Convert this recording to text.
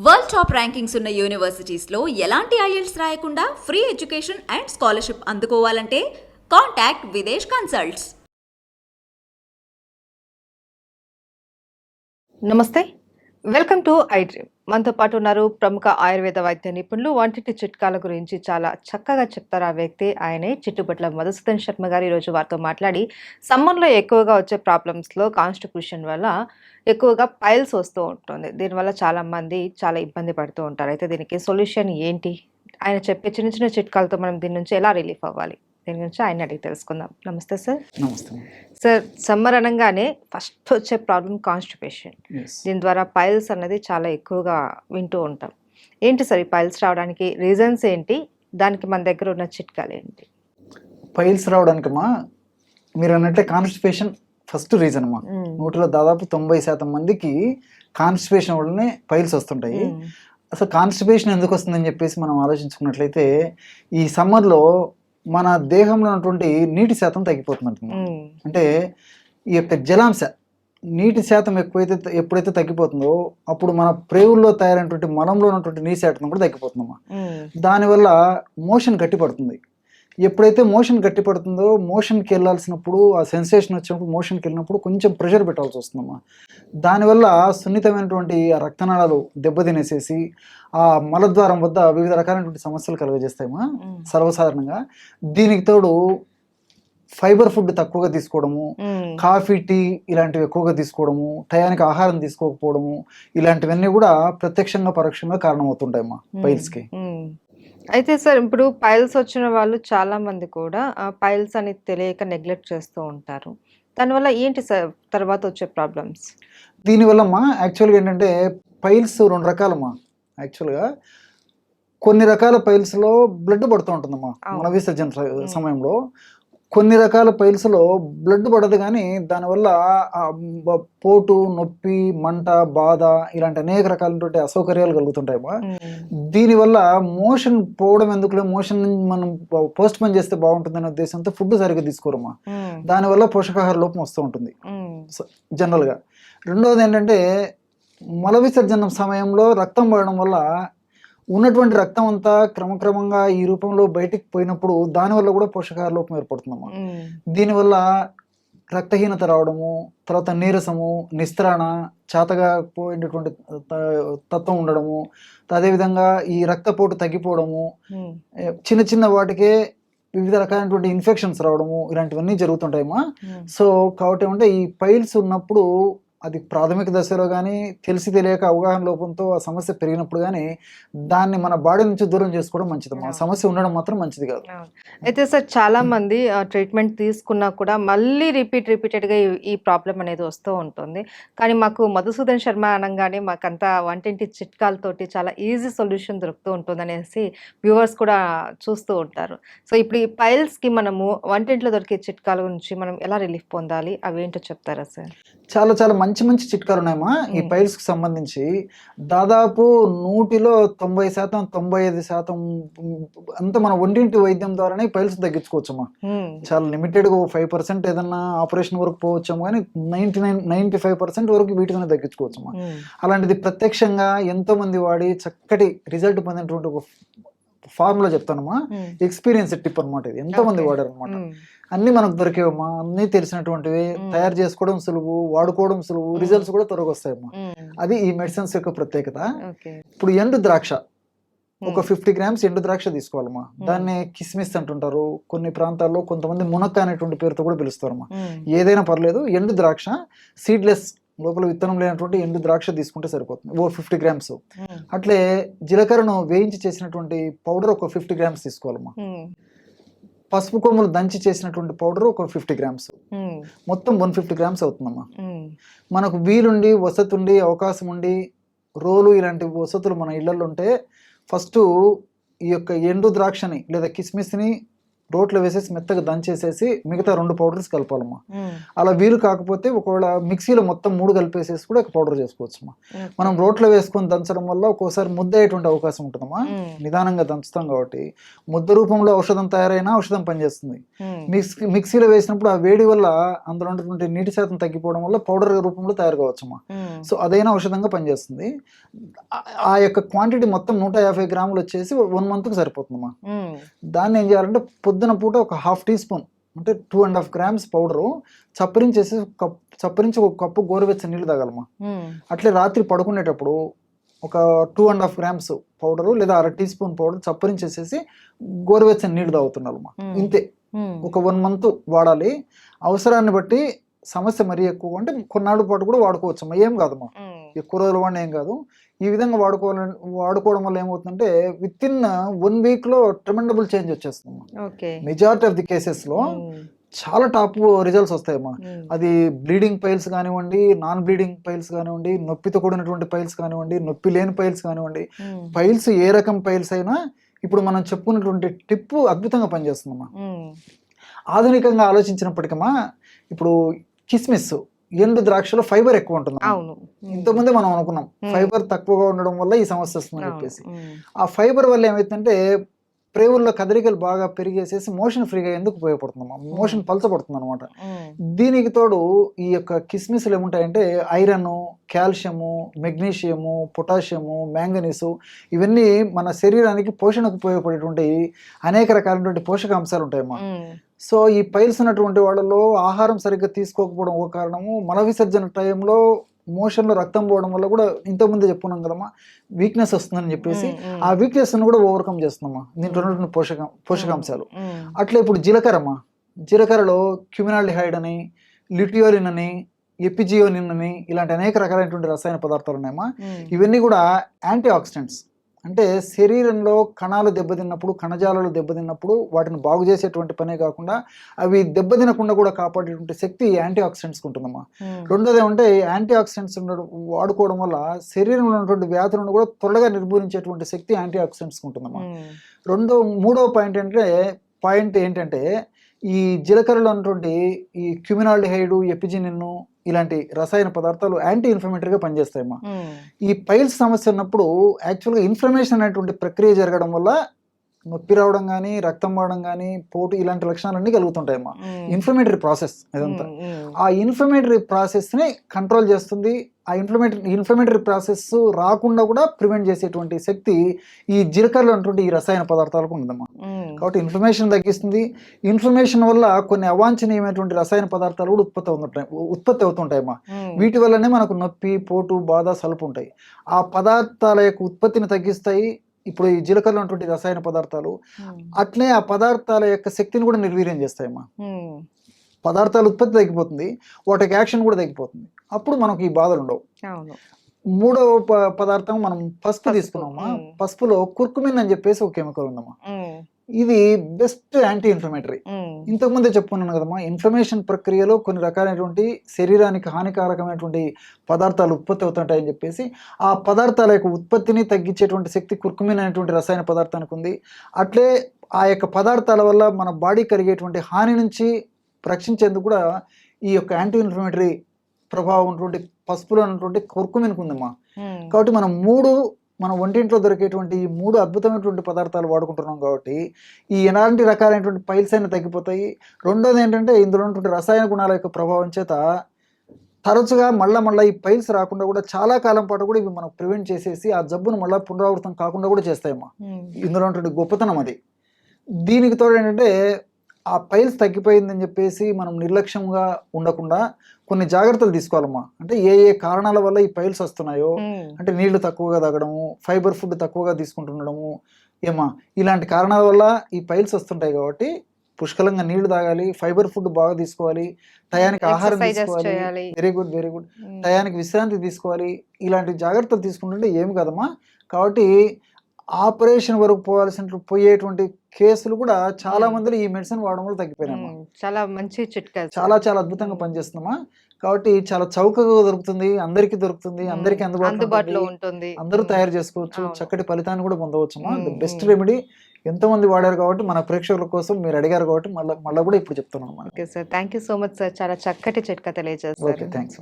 World top rankings ఉన్న యూనివర్సిటీస్లో ఎలాంటి IELTS రాయకుండా ఫ్రీ ఎడ్యుకేషన్ అండ్ స్కాలర్షిప్ అందుకోవాలంటే కాంటాక్ట్ విదేశ్ కన్సల్ట్స్. నమస్తే, వెల్కమ్ టు ఐ డ్రీమ్. మనతో పాటు ఉన్నారు ప్రముఖ ఆయుర్వేద వైద్య నిపుణులు. వంటింటి చిట్కాల గురించి చాలా చక్కగా చెప్తారు ఆ వ్యక్తి. ఆయనే చిట్టుబట్ల మధుసూదన్ శర్మ గారు. ఈరోజు వారితో మాట్లాడి సమ్మర్లో ఎక్కువగా వచ్చే ప్రాబ్లమ్స్లో కాన్స్టిట్యూషన్ వల్ల ఎక్కువగా పైల్స్ వస్తూ ఉంటుంది. దీనివల్ల చాలామంది చాలా ఇబ్బంది పడుతూ ఉంటారు. అయితే దీనికి సొల్యూషన్ ఏంటి, ఆయన చెప్పే చిన్న చిన్న చిట్కాలతో మనం దీని నుంచి ఎలా రిలీఫ్ అవ్వాలి, దీని గురించి ఆయన అడిగి తెలుసుకుందాం. నమస్తే సార్. నమస్తే సార్, సమ్మర్ అనగానే ఫస్ట్ వచ్చే ప్రాబ్లం కాన్స్టిపేషన్. దీని ద్వారా పైల్స్ అన్నది చాలా ఎక్కువగా వింటూ ఉంటాం. ఏంటి సార్ ఈ పైల్స్ రావడానికి రీజన్స్ ఏంటి, దానికి మన దగ్గర ఉన్న చిట్కాలు ఏంటి? పైల్స్ రావడానికమ్మా మీరు అన్నట్టే కాన్స్టిపేషన్ ఫస్ట్ రీజన్ అమ్మా. నూటిలో దాదాపు 90% మందికి కాన్స్టిపేషన్ వల్లనే పైల్స్ వస్తుంటాయి. అసలు కాన్స్టిపేషన్ ఎందుకు వస్తుందని చెప్పేసి మనం ఆలోచించుకున్నట్లయితే ఈ సమ్మర్లో మన దేహంలో ఉన్నటువంటి నీటి శాతం తగ్గిపోతుంది. అంటే ఈ యొక్క జలాంశ నీటి శాతం ఎప్పుడైతే తగ్గిపోతుందో అప్పుడు మన ప్రేవుల్లో తయారైనటువంటి మలంలో ఉన్నటువంటి నీటి శాతం కూడా తగ్గిపోతుందమ్మా. దానివల్ల మోషన్ గట్టిపడుతుంది. ఎప్పుడైతే మోషన్ గట్టిపడుతుందో మోషన్కి వెళ్ళాల్సినప్పుడు ఆ సెన్సేషన్ వచ్చినప్పుడు మోషన్కి వెళ్ళినప్పుడు కొంచెం ప్రెషర్ పెట్టాల్సి వస్తుందమ్మా. దానివల్ల సున్నితమైనటువంటి ఆ రక్తనాళాలు దెబ్బతినేసేసి ఆ మలద్వారం వద్ద వివిధ రకాలైనటువంటి సమస్యలు కలుగజేస్తాయమ్మా సర్వసాధారణంగా. దీనికి తోడు ఫైబర్ ఫుడ్ తక్కువగా తీసుకోవడము, కాఫీ టీ ఇలాంటివి ఎక్కువగా తీసుకోవడము, టయానికి ఆహారం తీసుకోకపోవడము, ఇలాంటివన్నీ కూడా ప్రత్యక్షంగా పరోక్షంగా కారణమవుతుంటాయమ్మా పైల్స్కి. అయితే సార్, ఇప్పుడు పైల్స్ వచ్చిన వాళ్ళు చాలా మంది కూడా పైల్స్ అని తెలియక నెగ్లెక్ట్ చేస్తూ ఉంటారు. దానివల్ల ఏంటి సార్ తర్వాత వచ్చే ప్రాబ్లమ్స్? దీనివల్లమ్మా యాక్చువల్గా ఏంటంటే పైల్స్ 2 రకాలమ్మా. యాక్చువల్గా కొన్ని రకాల పైల్స్లో బ్లడ్ పడుతూ ఉంటుందమ్మా మల విసర్జన సమయంలో. కొన్ని రకాల పైల్స్లో బ్లడ్ పడదు, కానీ దానివల్ల పోటు, నొప్పి, మంట, బాధ ఇలాంటి అనేక రకాలైనటువంటి అసౌకర్యాలు కలుగుతుంటాయమ్మా. దీనివల్ల మోషన్ పోవడం ఎందుకులే, మోషన్ మనం పోస్ట్ పోన్ చేస్తే బాగుంటుందనే ఉద్దేశంతో ఫుడ్ సరిగ్గా తీసుకోరమ్మా. దానివల్ల పోషకాహార లోపం వస్తూ ఉంటుంది జనరల్గా. రెండవది ఏంటంటే మల విసర్జన సమయంలో రక్తం పడడం వల్ల ఉన్నటువంటి రక్తం అంతా క్రమక్రమంగా ఈ రూపంలో బయటికి పోయినప్పుడు దానివల్ల కూడా పోషకాహార లోపం ఏర్పడుతుందమ్మా. దీనివల్ల రక్తహీనత రావడము, తర్వాత నీరసము, నిస్త్రాణ, చేతగా పోయినటువంటి తత్వం ఉండడము, అదేవిధంగా ఈ రక్తపోటు తగ్గిపోవడము, చిన్న చిన్న వాటికే వివిధ రకాలైనటువంటి ఇన్ఫెక్షన్స్ రావడము, ఇలాంటివన్నీ జరుగుతుంటాయమ్మా. సో కాబట్టి ఏమంటే ఈ పైల్స్ ఉన్నప్పుడు అది ప్రాథమిక దశలో కానీ తెలిసి తెలియక అవగాహన లోపంతో ఆ సమస్య పెరిగినప్పుడు కానీ దాన్ని మన బాడీ నుంచి దూరం చేసుకోవడం మంచిదమ్మా. సమస్య ఉండడం మాత్రం మంచిది కాదు. అయితే సార్, చాలా మంది ట్రీట్మెంట్ తీసుకున్నా కూడా మళ్ళీ రిపీటెడ్గా ఈ ప్రాబ్లం అనేది వస్తూ ఉంటుంది. కానీ మాకు మధుసూదన్ శర్మ అనగానే మాకంతా వంటింటి చిట్కాలతోటి చాలా ఈజీ సొల్యూషన్ దొరుకుతూ ఉంటుంది అనేసి వ్యూవర్స్ కూడా చూస్తూ ఉంటారు. సో ఇప్పుడు ఈ పైల్స్కి మనము వంటింట్లో దొరికే చిట్కాల గురించి మనం ఎలా రిలీఫ్ పొందాలి, అవి ఏంటో చెప్తారా సార్? చాలా చాలా మంచి మంచి చిట్కాలు ఉన్నాయమ్మా ఈ పైల్స్కి సంబంధించి. దాదాపు 100లో 90%, 95% అంతా మన వంటింటి వైద్యం ద్వారానే పైల్స్ తగ్గించుకోవచ్చమ్మా. చాలా లిమిటెడ్గా 5% ఏదన్నా ఆపరేషన్ వరకు పోవచ్చాము, కానీ 95% వరకు వీటితోనే తగ్గించుకోవచ్చమ్మా. అలాంటిది ప్రత్యక్షంగా ఎంతో మంది వాడి చక్కటి రిజల్ట్ పొందినటువంటి ఒక ఫార్ములా చెప్తానమ్మా. ఎక్స్పీరియన్స్ టిప్ అనమాట ఇది. ఎంతో మంది వాడారు అనమాట. అన్ని మనకు దొరికేవమ్మా, అన్ని తెలిసినటువంటివి, తయారు చేసుకోవడం సులువు, వాడుకోవడం సులువు, రిజల్ట్స్ కూడా త్వరగా వస్తాయమ్మా. అది ఈ మెడిసిన్స్ యొక్క ప్రత్యేకత. ఇప్పుడు ఎండు ద్రాక్ష ఒక 50 grams ఎండు ద్రాక్ష తీసుకోవాలమ్మా. దాన్ని కిస్మిస్ అంటుంటారు కొన్ని ప్రాంతాల్లో, కొంతమంది మునక్క అనేటువంటి పేరుతో కూడా పిలుస్తారమ్మా. ఏదైనా పర్లేదు, ఎండు ద్రాక్ష సీడ్లెస్, లోపల విత్తనం లేనటువంటి ఎండు ద్రాక్ష తీసుకుంటే సరిపోతుంది, ఓ 50 grams. అట్లే జీలకర్రను వేయించి చేసినటువంటి పౌడర్ ఒక 50 grams తీసుకోవాలమ్మా. పసుపు కొమ్ములు దంచి చేసినటువంటి పౌడర్ ఒక 50 grams, మొత్తం 150 grams అవుతుందమ్మా. మనకు వీలుండి, వసతి ఉండి, అవకాశం ఉండి, రోలు ఇలాంటి వసతులు మన ఇళ్లలో ఉంటే ఫస్ట్ ఈ యొక్క ఎండు ద్రాక్షని లేదా కిస్మిస్ని రోట్లో వేసేసి మెత్తగా దంచేసేసి మిగతా 2 పౌడర్స్ కలపాలమ్మా. అలా వీలు కాకపోతే ఒకవేళ మిక్సీలో మొత్తం 3 కలిపేసేసి కూడా ఒక పౌడర్ చేసుకోవచ్చమ్మా. మనం రోట్లో వేసుకొని దంచడం వల్ల ఒక్కోసారి ముద్ద అయ్యేటువంటి అవకాశం ఉంటుందమ్మా. నిదానంగా దంచుతాం కాబట్టి ముద్ద రూపంలో ఔషధం తయారైనా ఔషధం పనిచేస్తుంది. మిక్సీలో వేసినప్పుడు ఆ వేడి వల్ల అందులో ఉన్నటువంటి నీటి శాతం తగ్గిపోవడం వల్ల పౌడర్ రూపంలో తయారు కావచ్చమ్మా. సో అదైనా ఔషధంగా పనిచేస్తుంది. ఆ యొక్క క్వాంటిటీ మొత్తం 150 గ్రాములు వచ్చేసి 1 మంత్కి సరిపోతుందమ్మా. దాన్ని ఏం చేయాలంటే పొద్దున పూట ఒక 1/2 టీ స్పూన్ అంటే 2.5 grams పౌడరు చప్పరించేసి చప్పరించి ఒక కప్పు గోరువెచ్చని నీళ్ళు తాగాలమ్మా. అట్లే రాత్రి పడుకునేటప్పుడు ఒక 2.5 grams పౌడరు లేదా 1/2 టీ స్పూన్ పౌడర్ చప్పరించేసేసి గోరువెచ్చని నీళ్ళు తాగుతున్నారమ్మా. ఇంతే, ఒక 1 month వాడాలి. అవసరాన్ని బట్టి సమస్య మరీ ఎక్కువ అంటే కొన్నాళ్ళ పాటు కూడా వాడుకోవచ్చమ్మా, ఏం కాదమ్మా, ఎక్కువ రోజులు వాడిన ఏం కాదు. ఈ విధంగా వాడుకోవడం వల్ల ఏమవుతుందంటే విత్ ఇన్ 1 week లో ట్రెమెండబుల్ చేంజ్ వచ్చేస్తుందమ్మా. మెజారిటీ ఆఫ్ ది కేసెస్ లో చాలా టాప్ రిజల్ట్స్ వస్తాయమ్మా. అది బ్లీడింగ్ పైల్స్ కానివ్వండి, నాన్ బ్లీడింగ్ పైల్స్ కానివ్వండి, నొప్పితో కూడినటువంటి పైల్స్ కానివ్వండి, నొప్పి లేని పైల్స్ కానివ్వండి, పైల్స్ ఏ రకం పైల్స్ అయినా ఇప్పుడు మనం చెప్పుకున్నటువంటి టిప్ అద్భుతంగా పనిచేస్తుందమ్మా. ఆధునికంగా ఆలోచించినప్పటికమ్మా ఇప్పుడు కిస్మిస్, ఎండు ద్రాక్షలో ఫైబర్ ఎక్కువ ఉంటుంది. ఇంతకుముందే మనం అనుకున్నాం ఫైబర్ తక్కువగా ఉండడం వల్ల ఈ సమస్య వస్తుందని చెప్పేసి. ఆ ఫైబర్ వల్ల ఏమైతుందంటే ప్రేవుల్లో కదలికలు బాగా పెరిగేసేసి మోషన్ ఫ్రీగా ఎందుకు ఉపయోగపడుతుందమ్మా, మోషన్ పలచబడుతుంది అనమాట. దీనికి తోడు ఈ యొక్క కిస్మిస్లు ఏముంటాయంటే iron, calcium, magnesium, potassium, manganese, ఇవన్నీ మన శరీరానికి పోషణకు ఉపయోగపడేటువంటి అనేక రకాలైనటువంటి పోషకాంశాలు ఉంటాయమ్మా. సో ఈ పైల్స్ ఉన్నటువంటి వాళ్ళలో ఆహారం సరిగ్గా తీసుకోకపోవడం ఒక కారణము, మల విసర్జన టైంలో మోషన్లో రక్తం పోవడం వల్ల కూడా ఇంతకుముందే చెప్పుకున్నాం కదమ్మా వీక్నెస్ వస్తుందని చెప్పేసి, ఆ వీక్నెస్ కూడా ఓవర్కమ్ చేస్తుందమ్మా దీంట్లో ఉన్నటువంటి పోషకాంశాలు. అట్లా ఇప్పుడు జీలకర్రమ్మా, జీలకర్రలో క్యూమినాల్డిహైడ్ అని, ల్యూటియోలిన్ అని, ఎపిజియోనిన్ అని ఇలాంటి అనేక రకాలైనటువంటి రసాయన పదార్థాలు ఉన్నాయమ్మా. ఇవన్నీ కూడా యాంటీ ఆక్సిడెంట్స్. అంటే శరీరంలో కణాలు దెబ్బతిన్నప్పుడు, కణజాలాలు దెబ్బతిన్నప్పుడు వాటిని బాగు చేసేటువంటి పనే కాకుండా అవి దెబ్బతినకుండా కూడా కాపాడేటువంటి శక్తి యాంటీ ఆక్సిడెంట్స్కి ఉంటుందమ్మా. రెండోది ఏమంటే యాంటీ ఆక్సిడెంట్స్ వాడుకోవడం వల్ల శరీరంలో ఉన్నటువంటి వ్యాధులను కూడా త్వరగా నిర్మూలించేటువంటి శక్తి యాంటీ ఆక్సిడెంట్స్కి ఉంటుందమ్మా. మూడవ పాయింట్ ఏంటంటే ఈ జీలకర్రలో ఉన్నటువంటి ఈ క్యూమినాల్డిహైడ్, ఎపిజినిన్ ఇలాంటి రసాయన పదార్థాలు యాంటీ ఇన్ఫ్లమేటరీగా పనిచేస్తాయమ్మా. ఈ పైల్స్ సమస్య ఉన్నప్పుడు యాక్చువల్గా ఇన్ఫ్లమేషన్ అనేటువంటి ప్రక్రియ జరగడం వల్ల నొప్పి రావడం కానీ, రక్తం పడడం కానీ, పోటు ఇలాంటి లక్షణాలన్నీ కలుగుతుంటాయమ్మా. ఇన్ఫ్లమేటరీ ప్రాసెస్ ఇదంతా. ఆ ఇన్ఫ్లమేటరీ ప్రాసెస్ని కంట్రోల్ చేస్తుంది. ఆ ఇన్ఫ్లమేటరీ ప్రాసెస్ రాకుండా కూడా ప్రివెంట్ చేసేటువంటి శక్తి ఈ జీలకర్రలో ఉన్నటువంటి ఈ రసాయన పదార్థాలకు ఉందమ్మా. కాబట్టి ఇన్ఫ్లమేషన్ తగ్గిస్తుంది. ఇన్ఫ్లమేషన్ వల్ల కొన్ని అవాంఛనీయమైనటువంటి రసాయన పదార్థాలు కూడా ఉత్పత్తి అవుతుంటాయమ్మా. వీటి వల్లనే మనకు నొప్పి, పోటు, బాధ, సలుపు ఉంటాయి. ఆ పదార్థాల యొక్క ఉత్పత్తిని తగ్గిస్తాయి ఇప్పుడు ఈ జీలకర్రలో ఉన్నటువంటి రసాయన పదార్థాలు. అట్లే ఆ పదార్థాల యొక్క శక్తిని కూడా నిర్వీర్యం చేస్తాయమ్మా. పదార్థాల ఉత్పత్తి తగ్గిపోతుంది, వాటికి యాక్షన్ కూడా తగ్గిపోతుంది. అప్పుడు మనకు ఈ బాధలు ఉండవు. మూడవ పదార్థం మనం పసుపు తీసుకున్నామా. పసుపులో కుర్కుమిన్ అని చెప్పేసి ఒక కెమికల్ ఉందమ్మా. ఇది బెస్ట్ యాంటీ ఇన్ఫ్లమేటరీ. ఇంతకుముందే చెప్పుకున్నాను కదమ్మా, ఇన్ఫ్లమేషన్ ప్రక్రియలో కొన్ని రకాలైనటువంటి శరీరానికి హానికారకమైనటువంటి పదార్థాలు ఉత్పత్తి అవుతుంటాయని చెప్పేసి ఆ పదార్థాల యొక్క ఉత్పత్తిని తగ్గించేటువంటి శక్తి కుర్కుమిన్ అనేటువంటి రసాయన పదార్థానికి ఉంది. అట్లే ఆ యొక్క పదార్థాల వల్ల మన బాడీ కలిగేటువంటి హాని నుంచి రక్షించేందుకు కూడా ఈ యొక్క యాంటీ ఇన్ఫ్లమేటరీ ప్రభావం ఉన్నటువంటి పసుపులో ఉన్నటువంటి కుర్కుమిన్కి ఉందమ్మా. కాబట్టి మన ఒంటింట్లో దొరికేటువంటి ఈ 3 అద్భుతమైనటువంటి పదార్థాలు వాడుకుంటున్నాం కాబట్టి ఈ ఎలాంటి రకాలైనటువంటి పైల్స్ అయినా తగ్గిపోతాయి. రెండోది ఏంటంటే ఇందులో ఉన్నటువంటి రసాయన గుణాల యొక్క ప్రభావం చేత తరచుగా మళ్ళీ ఈ పైల్స్ రాకుండా కూడా చాలా కాలం పాటు కూడా ఇవి మనం ప్రివెంట్ చేసేసి ఆ జబ్బును మళ్ళీ పునరావృతం కాకుండా కూడా చేస్తాయమ్మా. ఇందులో ఉన్నటువంటి గొప్పతనం అది. దీనికి తోడు ఏంటంటే ఆ పైల్స్ తగ్గిపోయిందని చెప్పేసి మనం నిర్లక్ష్యంగా ఉండకుండా కొన్ని జాగ్రత్తలు తీసుకోవాలమ్మా. అంటే ఏ కారణాల వల్ల ఈ పైల్స్ వస్తున్నాయో, అంటే నీళ్లు తక్కువగా తాగడము, ఫైబర్ ఫుడ్ తక్కువగా తీసుకుంటుండడము, ఇలాంటి కారణాల వల్ల ఈ పైల్స్ వస్తుంటాయి. కాబట్టి పుష్కలంగా నీళ్లు తాగాలి, ఫైబర్ ఫుడ్ బాగా తీసుకోవాలి, టయానికి ఆహారం తీసుకోవాలి, వెరీ గుడ్ టయానికి విశ్రాంతి తీసుకోవాలి. ఇలాంటి జాగ్రత్తలు తీసుకుంటుంటే ఏమి కదమ్మా. కాబట్టి ఆపరేషన్ వరకు పోయేటువంటి కేసులు కూడా చాలా మందిలో ఈ మెడిసిన్ వాడడం వల్ల తగ్గిపోయినాయి. చాలా మంచి చిట్కా, చాలా అద్భుతంగా పనిచేస్తుందమ్మా. కాబట్టి చాలా చౌకగా దొరుకుతుంది, అందరికీ దొరుకుతుంది, అందరికీ అందుబాటులో ఉంటుంది, అందరూ తయారు చేసుకోవచ్చు, చక్కటి ఫలితాన్ని కూడా పొందవచ్చు. ద బెస్ట్ రెమెడీ ఎంతోమంది వాడారు కాబట్టి మన ప్రేక్షకుల కోసం మీరు అడిగారు కాబట్టి మళ్ళీ కూడా ఇప్పుడు చెప్తున్నాను అన్నమాట. Okay sir, thank you so much sir, చాలా చక్కటి చిట్కా తెలియజేస్తారు. Okay, thanks.